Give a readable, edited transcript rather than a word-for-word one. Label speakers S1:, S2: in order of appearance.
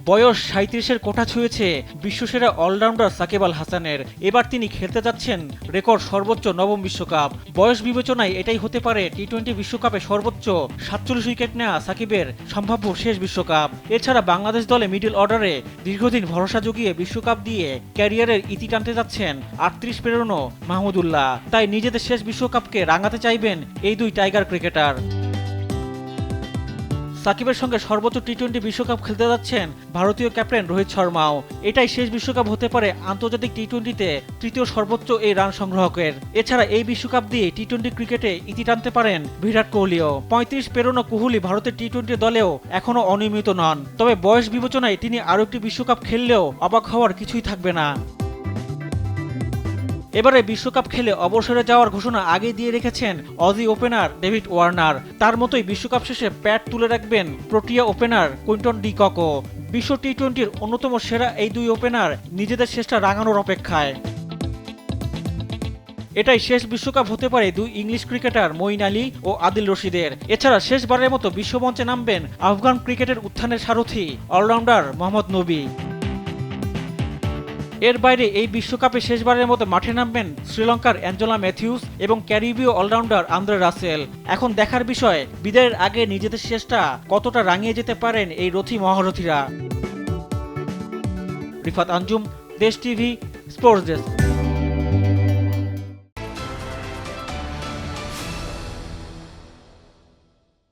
S1: বয়স ৩৭-এর কোঠা ছুঁয়েছে বিশ্বসেরা অলরাউন্ডার সাকিব আল হাসানের। এবার তিনি খেলতে যাচ্ছেন রেকর্ড সর্বোচ্চ নবম বিশ্বকাপ। বয়স বিবেচনায় এটাই হতে পারে টি-20 বিশ্বকাপে সর্বোচ্চ ৪৭ উইকেট নেওয়া সাকিবের সম্ভাব্য শেষ বিশ্বকাপ। এছাড়া বাংলাদেশ দলে মিডল অর্ডারে দীর্ঘদিন ভরসা জুগিয়ে বিশ্বকাপ দিয়ে ক্যারিয়ারের ইতি টানতে যাচ্ছেন ৩৮ পেরোনো মাহমুদুল্লাহ। তাই নিজেদের শেষ বিশ্বকাপকে রাঙাতে চাইবেন এই দুই টাইগার ক্রিকেটার। সাকিবের সঙ্গে সর্বোচ্চ টি-20 বিশ্বকাপ খেলতে যাচ্ছেন ভারতীয় ক্যাপ্টেন রোহিত শর্মাও। এটাই শেষ বিশ্বকাপ হতে পারে আন্তর্জাতিক টি-20-তে তৃতীয় সর্বোচ্চ এই রান সংগ্রাহকের। এছাড়া এই বিশ্বকাপ দিয়ে টি-20 ক্রিকেটে ইতি টানতে পারেন বিরাট কোহলিও। ৩৫ পেরোনো কোহলি ভারতের টি-20 দলেও এখনও অনিয়মিত নন। তবে বয়স বিবেচনায় তিনি আরও একটি বিশ্বকাপ খেললেও অবাক হওয়ার কিছুই থাকবে না। এবারে বিশ্বকাপ খেলে অবসরে যাওয়ার ঘোষণা আগেই দিয়ে রেখেছেন অজি ওপেনার ডেভিড ওয়ার্নার। তার মতোই বিশ্বকাপ শেষে প্যাড তুলে রাখবেন প্রোটিয়া ওপেনার কুইন্টন ডি ককো। বিশ্ব টি-20-র অন্যতম সেরা এই দুই ওপেনার নিজেদের শেষটা রাঙানোর অপেক্ষায়। এটাই শেষ বিশ্বকাপ হতে পারে দুই ইংলিশ ক্রিকেটার মঈন আলী ও আদিল রশিদের। এছাড়া শেষবারের মতো বিশ্বমঞ্চে নামবেন আফগান ক্রিকেটের উত্থানের সারথি অলরাউন্ডার মোহাম্মদ নবী। এর বাইরে এই বিশ্বকাপে শেষবারের মতো মাঠে নামবেন শ্রীলঙ্কার অ্যাঞ্জেলা ম্যাথিউস এবং ক্যারিবীয় অলরাউন্ডার আন্দ্রে রাসেল। এখন দেখার বিষয় বিদায়ের আগে নিজেদের শেষটা কতটা রাঙিয়ে যেতে পারেন এই রথী মহারথীরা। রিফাত আঞ্জুম, দেশ টিভি, স্পোর্টস ডেস্ক।